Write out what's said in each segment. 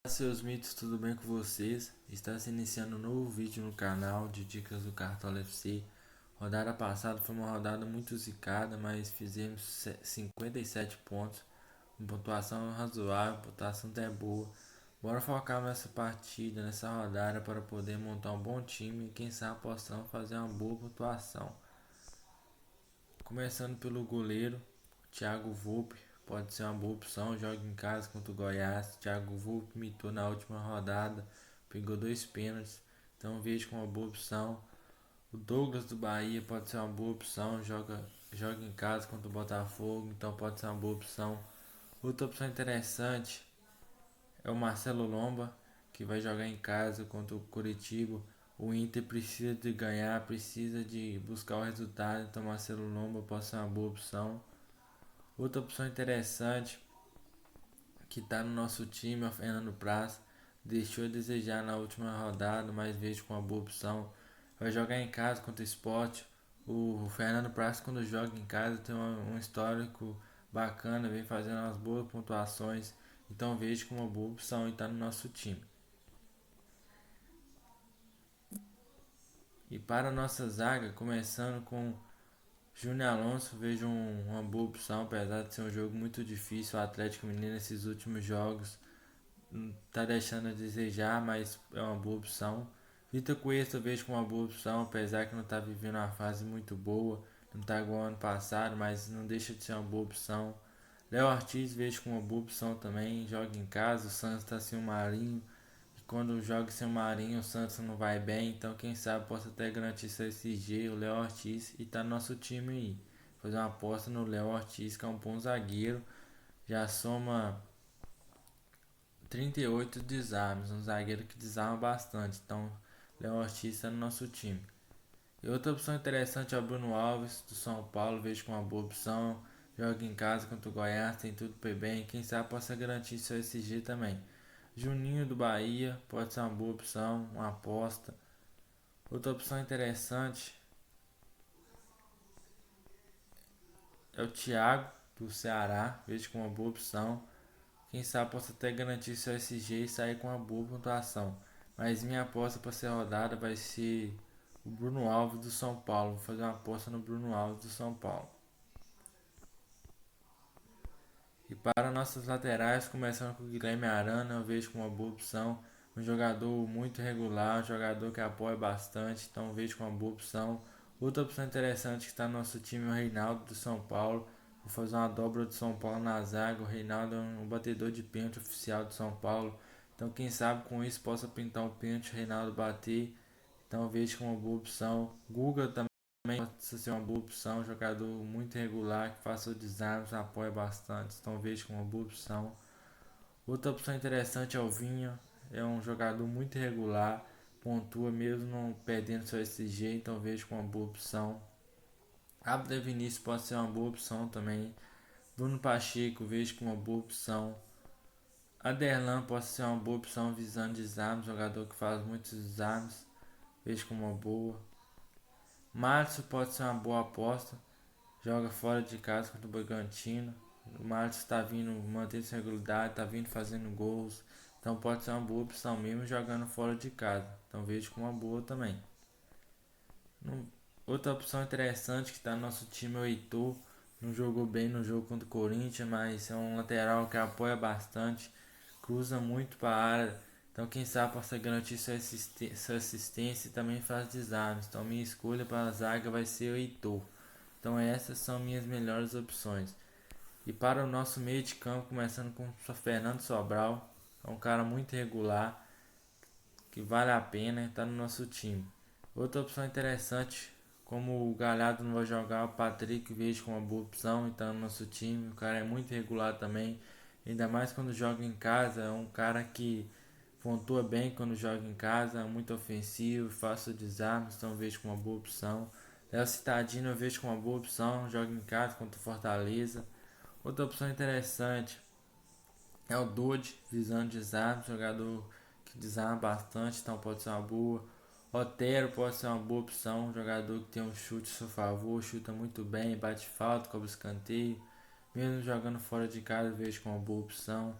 Seus mitos, tudo bem com vocês? Está se iniciando um novo vídeo no canal de dicas do Cartola FC. Rodada passada foi uma rodada muito zicada, mas fizemos 57 pontos, uma pontuação razoável, pontuação até boa. Bora focar nessa partida, nessa rodada, para poder montar um bom time e quem sabe possamos fazer uma boa pontuação. Começando pelo goleiro, Thiago Volpe, pode ser uma boa opção, joga em casa contra o Goiás. Thiago Volpe mitou na última rodada, pegou 2 pênaltis, então vejo como uma boa opção. O Douglas do Bahia pode ser uma boa opção, joga em casa contra o Botafogo, então pode ser uma boa opção. Outra opção interessante é o Marcelo Lomba, que vai jogar em casa contra o Curitiba. O Inter precisa de ganhar, precisa de buscar o resultado, então Marcelo Lomba pode ser uma boa opção. Outra opção interessante que está no nosso time é o Fernando Praz. Deixou a desejar na última rodada, mas vejo com uma boa opção. Vai jogar em casa contra o Sport. O Fernando Praz, quando joga em casa, tem um histórico bacana, vem fazendo umas boas pontuações. Então vejo como uma boa opção e está no nosso time. E para a nossa zaga, começando com Júnior Alonso, vejo uma boa opção, apesar de ser um jogo muito difícil. O Atlético Mineiro nesses últimos jogos tá deixando a desejar, mas é uma boa opção. Vitor Cuesta eu vejo como uma boa opção, apesar que não está vivendo uma fase muito boa, não está igual ano passado, mas não deixa de ser uma boa opção. Léo Ortiz vejo como uma boa opção também, joga em casa, o Santos está sem o Marinho, e quando joga sem o Marinho o Santos não vai bem, então quem sabe possa até garantir seu SG, o Léo Ortiz, e tá no nosso time aí. Fazer uma aposta no Léo Ortiz, que é um bom zagueiro, já soma 38 desarmes, um zagueiro que desarma bastante, então Léo Ortiz está no nosso time. E outra opção interessante é o Bruno Alves, do São Paulo, vejo como uma boa opção, joga em casa contra o Goiás, tem tudo para ir bem, quem sabe possa garantir seu SG também. Juninho do Bahia, pode ser uma boa opção, uma aposta. Outra opção interessante é o Thiago, do Ceará, vejo como uma boa opção. Quem sabe possa até garantir seu SG e sair com uma boa pontuação. Mas minha aposta para ser rodada vai ser o Bruno Alves do São Paulo. Vou fazer uma aposta no Bruno Alves do São Paulo. E para nossas laterais, começando com o Guilherme Arana, eu vejo como uma boa opção. Um jogador muito regular, um jogador que apoia bastante, então eu vejo como uma boa opção. Outra opção interessante que está no nosso time é o Reinaldo do São Paulo. Vou fazer uma dobra do São Paulo na zaga. O Reinaldo é um batedor de pênalti oficial do São Paulo. Então quem sabe com isso possa pintar um pênalti, o Reinaldo bater. Então eu vejo como uma boa opção. Guga também pode ser uma boa opção, um jogador muito regular, que faça o desarme, apoia bastante, então vejo como uma boa opção. Outra opção interessante é o Vinha, é um jogador muito regular, pontua mesmo não perdendo seu SG, então vejo como uma boa opção. Abner Vinícius pode ser uma boa opção também. Bruno Pacheco vejo como uma boa opção. Aderlan pode ser uma boa opção visando desarmes, jogador que faz muitos desarmes, vejo como uma boa. Márcio pode ser uma boa aposta. Joga fora de casa contra o Bragantino. O Marcos está vindo mantendo sua regularidade, está vindo fazendo gols. Então pode ser uma boa opção mesmo jogando fora de casa. Então vejo como uma boa também. Outra opção interessante que está no nosso time é o Heitor. Não jogou bem no jogo contra o Corinthians, mas é um lateral que apoia bastante, cruza muito para a área. Então quem sabe possa garantir sua assistência e também faz desarmes. Então minha escolha para a zaga vai ser o Heitor. Então essas são minhas melhores opções. E para o nosso meio de campo, começando com o Fernando Sobral, é um cara muito regular, que vale a pena estar no nosso time. Outra opção interessante, como o Galhardo não vai jogar, o Patrick vejo como uma boa opção e está no nosso time. O cara é muito regular também, ainda mais quando joga em casa, é um cara que pontua bem quando joga em casa, é muito ofensivo, faz o desarme, então vejo como uma boa opção. Léo Cittadino eu vejo como uma boa opção, joga em casa contra o Fortaleza. Outra opção interessante é o Dodge, visando desarme, jogador que desarma bastante, então pode ser uma boa. Otero pode ser uma boa opção, um jogador que tem um chute a seu favor, chuta muito bem, bate falta, cobra escanteio. Mesmo jogando fora de casa, eu vejo como uma boa opção.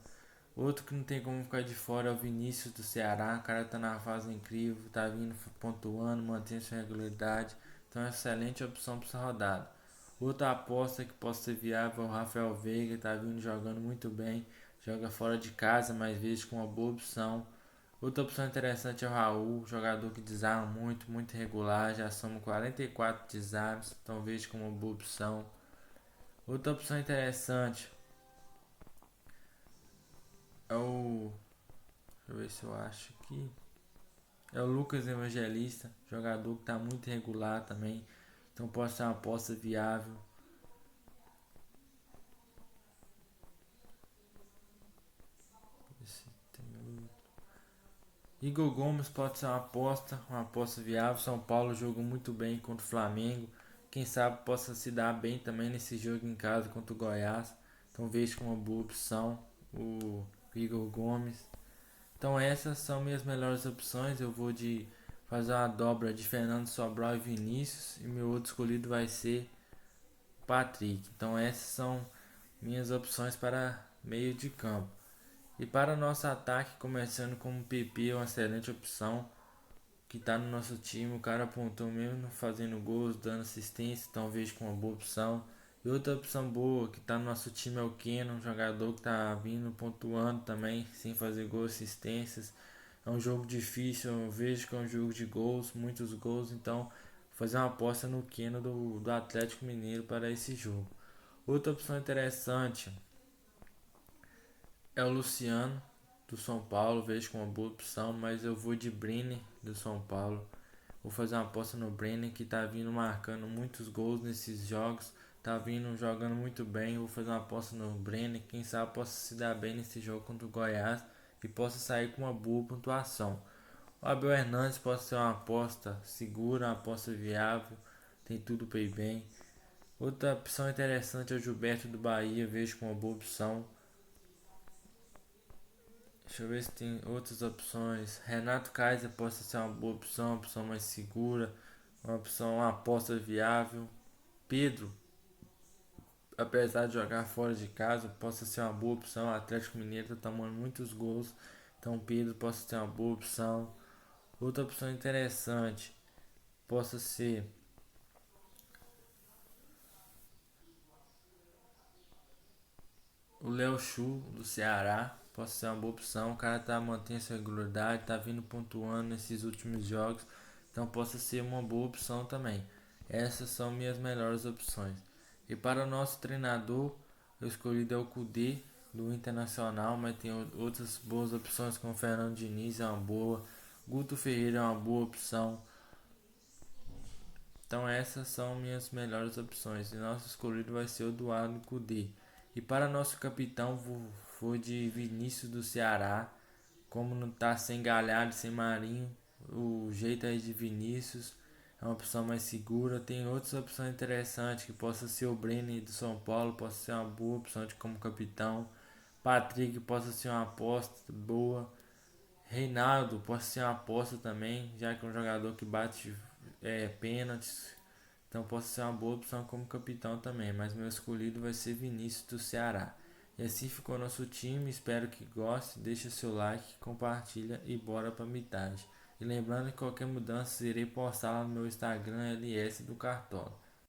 Outro que não tem como ficar de fora é o Vinícius do Ceará. O cara tá na fase incrível, tá vindo pontuando, mantendo sua regularidade. Então é uma excelente opção para essa rodada. Outra aposta que possa ser viável é o Rafael Veiga, tá vindo jogando muito bem. Joga fora de casa, mas vejo com uma boa opção. Outra opção interessante é o Raul, jogador que desarma muito, muito regular, já soma 44 desarmes, então vejo como uma boa opção. Outra opção interessante é o. Deixa eu ver se eu acho aqui. É o Lucas Evangelista, jogador que está muito regular também, então pode ser uma aposta viável. Igor Gomes pode ser uma aposta viável. São Paulo jogou muito bem contra o Flamengo. Quem sabe possa se dar bem também nesse jogo em casa contra o Goiás. Então vejo como uma boa opção o Igor Gomes. Então essas são minhas melhores opções. Eu vou de fazer uma dobra de Fernando Sobral e Vinícius. E meu outro escolhido vai ser Patrick. Então essas são minhas opções para meio de campo. E para nosso ataque, começando com o PP, é uma excelente opção que está no nosso time. O cara apontou mesmo fazendo gols, dando assistência, então vejo com uma boa opção. E outra opção boa que está no nosso time é o Keno, um jogador que está vindo pontuando também, sem fazer gols, assistências. É um jogo difícil, eu vejo que é um jogo de gols, muitos gols, então vou fazer uma aposta no Keno do Atlético Mineiro para esse jogo. Outra opção interessante é o Luciano do São Paulo, vejo como uma boa opção, mas eu vou de Brenner do São Paulo. Vou fazer uma aposta no Brenner que tá vindo marcando muitos gols nesses jogos, tá vindo jogando muito bem. Vou fazer uma aposta no Brenner, quem sabe possa se dar bem nesse jogo contra o Goiás e possa sair com uma boa pontuação. O Abel Hernandes pode ser uma aposta segura, uma aposta viável, tem tudo para ir bem. Outra opção interessante é o Gilberto do Bahia, vejo como uma boa opção. Deixa eu ver se tem outras opções. Renato Kaiser pode ser uma boa opção, uma opção mais segura, uma opção, uma aposta viável. Pedro, apesar de jogar fora de casa, possa ser uma boa opção. O Atlético Mineiro está tomando muitos gols, então Pedro possa ser uma boa opção. Outra opção interessante possa ser o Léo Chu do Ceará, pode ser uma boa opção. O cara tá mantendo essa regularidade, tá vindo pontuando nesses últimos jogos, então possa ser uma boa opção também. Essas são minhas melhores opções. E para o nosso treinador, eu escolhi o Kudê do Internacional, mas tem outras boas opções como Fernando Diniz é uma boa, Guto Ferreira é uma boa opção. Então essas são minhas melhores opções. E nosso escolhido vai ser o Eduardo Cudê. E para nosso capitão vou de Vinícius do Ceará. Como não tá sem Galhardo, sem Marinho, o jeito aí de Vinícius é uma opção mais segura. Tem outras opções interessantes que possa ser o Brenner do São Paulo, possa ser uma boa opção de como capitão. Patrick possa ser uma aposta boa. Reinaldo pode ser uma aposta também, já que é um jogador que bate pênaltis. Então pode ser uma boa opção como capitão também. Mas meu escolhido vai ser Vinícius do Ceará. E assim ficou nosso time. Espero que goste. Deixa seu like, compartilha e bora pra mitagem. E lembrando que qualquer mudança irei postar lá no meu Instagram LS do Cartola.